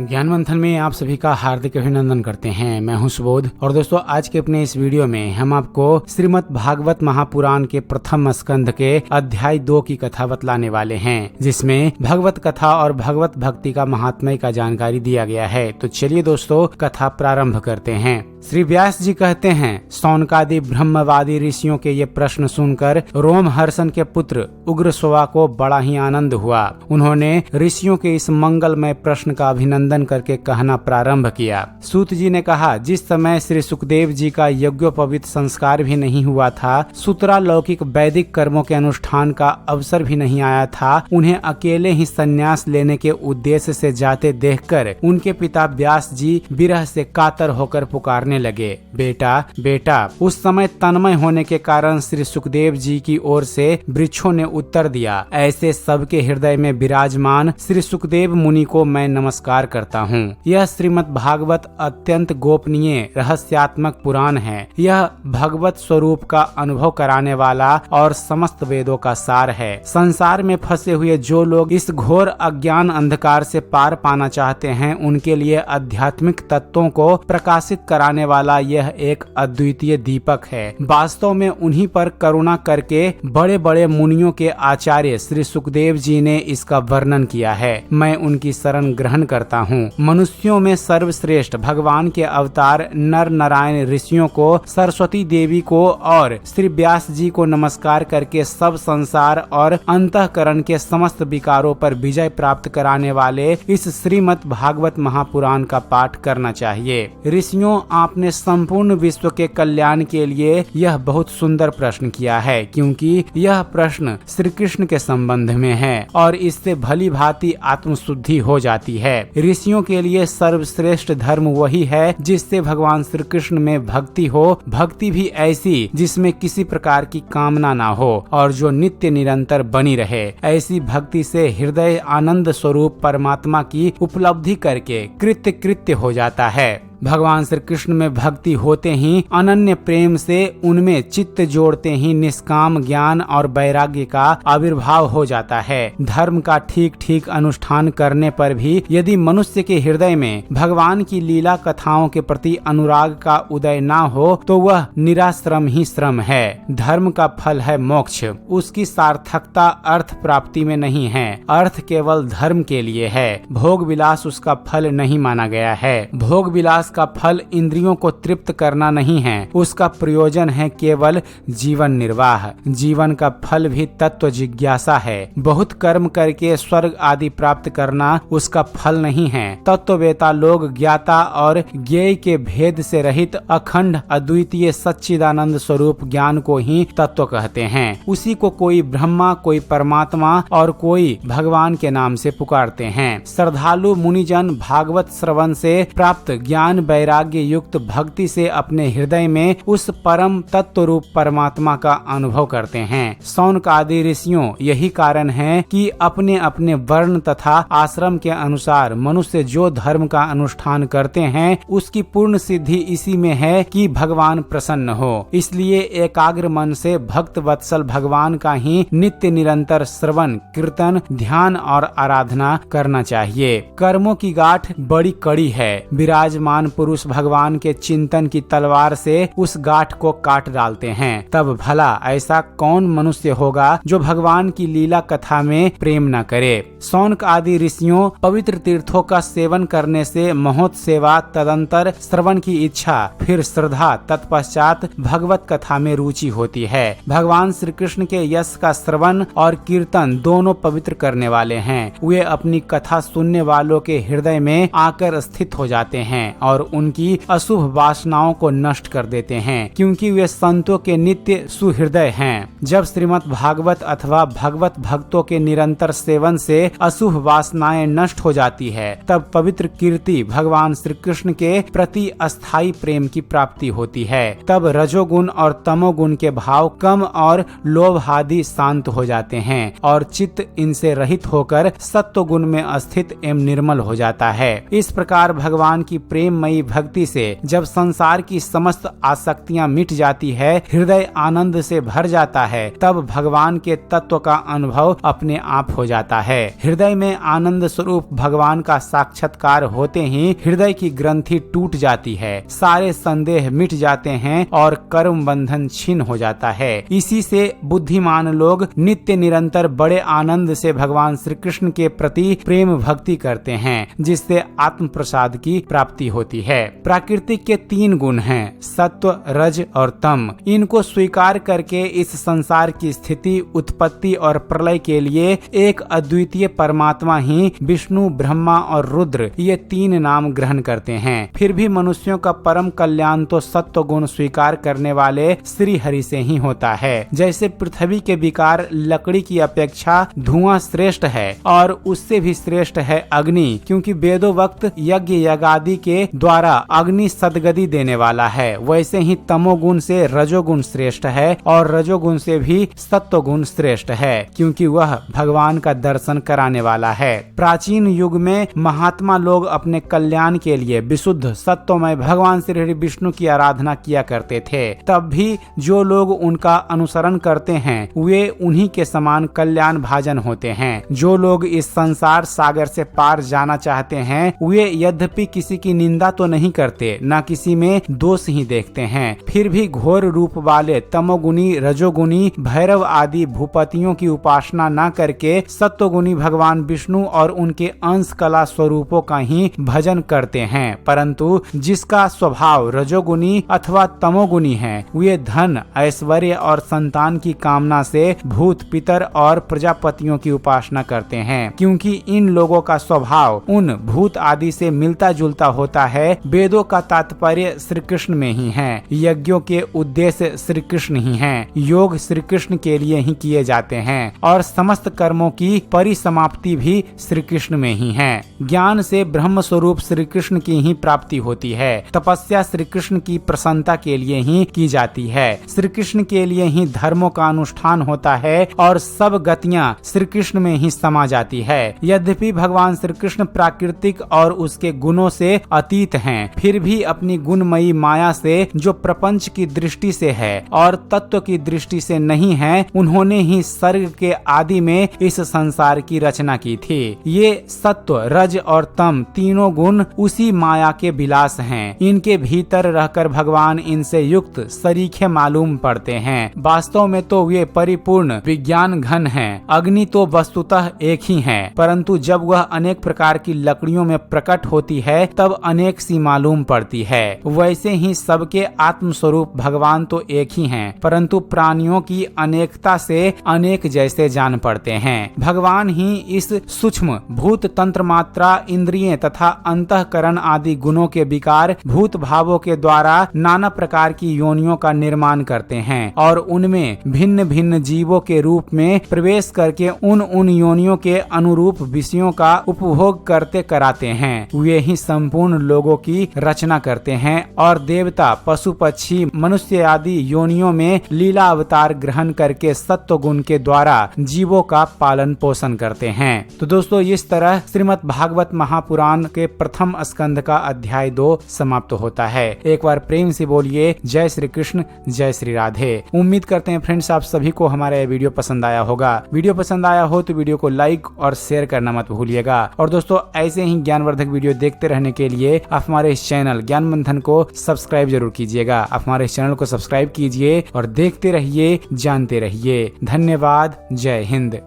ज्ञान मंथन में आप सभी का हार्दिक अभिनंदन करते हैं। मैं हूं सुबोध और दोस्तों आज के अपने इस वीडियो में हम आपको श्रीमद् भागवत महापुराण के प्रथम स्कंध के अध्याय 2 की कथा बतलाने वाले हैं, जिसमें भगवत कथा और भगवत भक्ति का महात्म्य का जानकारी दिया गया है। तो चलिए दोस्तों कथा प्रारंभ करते हैं। श्री व्यास जी कहते हैं, शौनकादि ब्रह्मवादी ऋषियों के ये प्रश्न सुनकर रोमहर्षण के पुत्र उग्रश्रवा को बड़ा ही आनंद हुआ। उन्होंने ऋषियों के इस मंगलमय प्रश्न का अभिनंदन करके कहना प्रारंभ किया। सूत जी ने कहा, जिस समय श्री सुखदेव जी का यज्ञोपवीत संस्कार भी नहीं हुआ था, सूत्रालौकिक वैदिक कर्मों के अनुष्ठान का अवसर भी नहीं आया था, उन्हें अकेले ही संन्यास लेने के उद्देश्य से जाते देखकर उनके पिता व्यास जी विरह से कातर होकर पुकारने लगे, बेटा बेटा। उस समय तन्मय होने के कारण श्री सुखदेव जी की ओर से वृक्षों ने उत्तर दिया, ऐसे सबके हृदय में विराजमान श्री सुखदेव मुनि को मैं नमस्कार करता हूँ। यह श्रीमद् भागवत अत्यंत गोपनीय रहस्यात्मक पुराण है। यह भगवत स्वरूप का अनुभव कराने वाला और समस्त वेदों का सार है। संसार में फंसे हुए जो लोग इस घोर अज्ञान अंधकार से पार पाना चाहते हैं, उनके लिए आध्यात्मिक तत्वों को प्रकाशित कराने वाला यह एक अद्वितीय दीपक है। वास्तव में उन्हीं पर करुणा करके बड़े बड़े मुनियों के आचार्य श्री सुखदेव जी ने इसका वर्णन किया है। मैं उनकी शरण ग्रहण करता हूँ। मनुष्यों में सर्वश्रेष्ठ भगवान के अवतार नर नारायण ऋषियों को, सरस्वती देवी को और श्री व्यास जी को नमस्कार करके सब संसार और अंतःकरण के समस्त विकारों पर विजय प्राप्त कराने वाले इस श्रीमद् भागवत महापुराण का पाठ करना चाहिए। ऋषियों, आपने संपूर्ण विश्व के कल्याण के लिए यह बहुत सुंदर प्रश्न किया है, क्योंकि यह प्रश्न श्री कृष्ण के संबंध में है और इससे भली भांति आत्मशुद्धि हो जाती है। ऋषियों के लिए सर्वश्रेष्ठ धर्म वही है जिससे भगवान श्री कृष्ण में भक्ति हो, भक्ति भी ऐसी जिसमें किसी प्रकार की कामना ना हो और जो नित्य निरंतर बनी रहे। ऐसी भक्ति से हृदय आनंद स्वरूप परमात्मा की उपलब्धि करके कृत्य कृत्य हो जाता है। भगवान श्री कृष्ण में भक्ति होते ही अनन्य प्रेम से उनमें चित्त जोड़ते ही निष्काम ज्ञान और वैराग्य का आविर्भाव हो जाता है। धर्म का ठीक ठीक अनुष्ठान करने पर भी यदि मनुष्य के हृदय में भगवान की लीला कथाओं के प्रति अनुराग का उदय ना हो तो वह निराश्रम ही श्रम है। धर्म का फल है मोक्ष। उसकी सार्थकता अर्थ प्राप्ति में नहीं है। अर्थ केवल धर्म के लिए है। भोग विलास उसका फल नहीं माना गया है। भोग विलास का फल इंद्रियों को तृप्त करना नहीं है। उसका प्रयोजन है केवल जीवन निर्वाह। जीवन का फल भी तत्व जिज्ञासा है। बहुत कर्म करके स्वर्ग आदि प्राप्त करना उसका फल नहीं है। तत्ववेता लोग ज्ञाता और ज्ञेय के भेद से रहित अखंड अद्वितीय सच्चिदानंद स्वरूप ज्ञान को ही तत्व कहते हैं। उसी को कोई ब्रह्मा, कोई परमात्मा और कोई भगवान के नाम से पुकारते हैं। श्रद्धालु मुनिजन भागवत श्रवण से प्राप्त ज्ञान वैराग्य युक्त भक्ति से अपने हृदय में उस परम तत्व रूप परमात्मा का अनुभव करते हैं। शौनक आदि ऋषियों, यही कारण है कि अपने अपने वर्ण तथा आश्रम के अनुसार मनुष्य जो धर्म का अनुष्ठान करते हैं, उसकी पूर्ण सिद्धि इसी में है कि भगवान प्रसन्न हो। इसलिए एकाग्र मन से भक्त वत्सल भगवान का ही नित्य निरंतर श्रवण, कीर्तन, ध्यान और आराधना करना चाहिए। कर्मों की गांठ बड़ी कड़ी है। विराजमान पुरुष भगवान के चिंतन की तलवार से उस गांठ को काट डालते हैं। तब भला ऐसा कौन मनुष्य होगा जो भगवान की लीला कथा में प्रेम न करे। शौनक आदि ऋषियों, पवित्र तीर्थों का सेवन करने से महोत्सेवा, तदंतर श्रवण की इच्छा, फिर श्रद्धा, तत्पश्चात भगवत कथा में रुचि होती है। भगवान श्री कृष्ण के यश का श्रवण और कीर्तन दोनों पवित्र करने वाले हैं। वे अपनी कथा सुनने वालों के हृदय में आकर स्थित हो जाते हैं और उनकी अशुभ वासनाओं को नष्ट कर देते हैं, क्योंकि वे संतों के नित्य सुहृदय हैं। जब श्रीमद् भागवत अथवा भगवत भक्तों के निरंतर सेवन से अशुभ वासनाएं नष्ट हो जाती है, तब पवित्र कीर्ति भगवान श्री कृष्ण के प्रति अस्थायी प्रेम की प्राप्ति होती है। तब रजोगुण और तमोगुण के भाव कम और लोभ आदि शांत हो जाते हैं और चित्त इनसे रहित होकर सत्व गुण में स्थित एवं निर्मल हो जाता है। इस प्रकार भगवान की प्रेममयी तत्वमयी भक्ति से जब संसार की समस्त आसक्तियां मिट जाती है, हृदय आनंद से भर जाता है, तब भगवान के तत्व का अनुभव अपने आप हो जाता है। हृदय में आनंद स्वरूप भगवान का साक्षात्कार होते ही हृदय की ग्रंथि टूट जाती है, सारे संदेह मिट जाते हैं और कर्म बंधन छीन हो जाता है। इसी से बुद्धिमान लोग नित्य निरंतर बड़े आनंद से भगवान श्री कृष्ण के प्रति प्रेम भक्ति करते हैं, जिससे आत्म प्रसाद की प्राप्ति होती है। प्राकृतिक के 3 गुण हैं, सत्व, रज और तम। इनको स्वीकार करके इस संसार की स्थिति, उत्पत्ति और प्रलय के लिए एक अद्वितीय परमात्मा ही विष्णु, ब्रह्मा और रुद्र, ये 3 नाम ग्रहण करते हैं। फिर भी मनुष्यों का परम कल्याण तो सत्व गुण स्वीकार करने वाले श्री हरि से ही होता है। जैसे पृथ्वी के विकार लकड़ी की अपेक्षा धुआं श्रेष्ठ है और उससे भी श्रेष्ठ है अग्नि, क्योंकि वेदों वक्त यज्ञ यागादि के द्वारा अग्नि सदगति देने वाला है। वैसे ही तमोगुण से रजोगुण श्रेष्ठ है और रजोगुण से भी सत्वगुण श्रेष्ठ है, क्योंकि वह भगवान का दर्शन कराने वाला है। प्राचीन युग में महात्मा लोग अपने कल्याण के लिए विशुद्ध सत्वमय भगवान श्री हरि विष्णु की आराधना किया करते थे। तब भी जो लोग उनका अनुसरण करते हैं वे उन्हीं के समान कल्याण भाजन होते हैं। जो लोग इस संसार सागर से पार जाना चाहते हैं वे यद्यपि किसी की निंदा तो नहीं करते, न किसी में दोष ही देखते हैं, फिर भी घोर रूप वाले तमोगुणी, रजोगुणी, भैरव आदि भूपतियों की उपासना न करके सत्वगुणी भगवान विष्णु और उनके अंश कला स्वरूपों का ही भजन करते हैं। परंतु जिसका स्वभाव रजोगुणी अथवा तमोगुणी है, वे धन, ऐश्वर्य और संतान की कामना से भूत, पितर और प्रजापतियों की उपासना करते हैं। क्योंकि इन लोगों का स्वभाव उन भूत आदि से मिलता जुलता होता है, वेदों का तात्पर्य श्री कृष्ण में ही है, यज्ञों के उद्देश्य श्री कृष्ण ही हैं, योग श्री कृष्ण के लिए ही किए जाते हैं और समस्त कर्मों की परिसमाप्ति भी श्री कृष्ण में ही है। ज्ञान से ब्रह्म स्वरूप श्री कृष्ण की ही प्राप्ति होती है। तपस्या श्री कृष्ण की प्रसन्नता के लिए ही की जाती है। श्री कृष्ण के लिए ही धर्मों का अनुष्ठान होता है और सब गतियां श्री कृष्ण में ही समा जाती है। यद्यपि भगवान श्री कृष्ण प्राकृतिक और उसके गुणों से अतीत हैं, फिर भी अपनी गुणमयी माया से जो प्रपंच की दृष्टि से है और तत्व की दृष्टि से नहीं है, उन्होंने ही सर्ग के आदि में इस संसार की रचना की थी। ये सत्व, रज और तम तीनों गुण उसी माया के विलास हैं। इनके भीतर रहकर भगवान इनसे युक्त सरीखे मालूम पड़ते हैं। वास्तव में तो वे परिपूर्ण विज्ञान घन हैं। अग्नि तो वस्तुतः एक ही है, परंतु जब वह अनेक प्रकार की लकड़ियों में प्रकट होती है तब अनेक सी मालूम पड़ती है। वैसे ही सबके आत्म स्वरूप भगवान तो एक ही हैं, परंतु प्राणियों की अनेकता से अनेक जैसे जान पड़ते हैं। भगवान ही इस सूक्ष्म भूत तंत्र मात्रा, इंद्रिय तथा अंतःकरण आदि गुणों के विकार भूत भावों के द्वारा नाना प्रकार की योनियों का निर्माण करते हैं और उनमें भिन्न भिन्न जीवों के रूप में प्रवेश करके उन योनियों के अनुरूप विषयों का उपभोग करते कराते हैं। वे ही संपूर्ण लोगों की रचना करते हैं और देवता, पशु, पक्षी, मनुष्य आदि योनियों में लीला अवतार ग्रहण करके सत्व गुण के द्वारा जीवों का पालन पोषण करते हैं। तो दोस्तों, इस तरह श्रीमद् भागवत महापुराण के प्रथम स्कंध का अध्याय 2 समाप्त होता है। एक बार प्रेम से बोलिए जय श्री कृष्ण, जय श्री राधे। उम्मीद करते हैं फ्रेंड्स आप सभी को हमारा यह वीडियो पसंद आया होगा। वीडियो पसंद आया हो तो वीडियो को लाइक और शेयर करना मत भूलिएगा। और दोस्तों, ऐसे ही ज्ञानवर्धक वीडियो देखते रहने के लिए आप हमारे इस चैनल ज्ञान मंथन को सब्सक्राइब जरूर कीजिएगा। आप हमारे इस चैनल को सब्सक्राइब कीजिए और देखते रहिए, जानते रहिए। धन्यवाद। जय हिंद।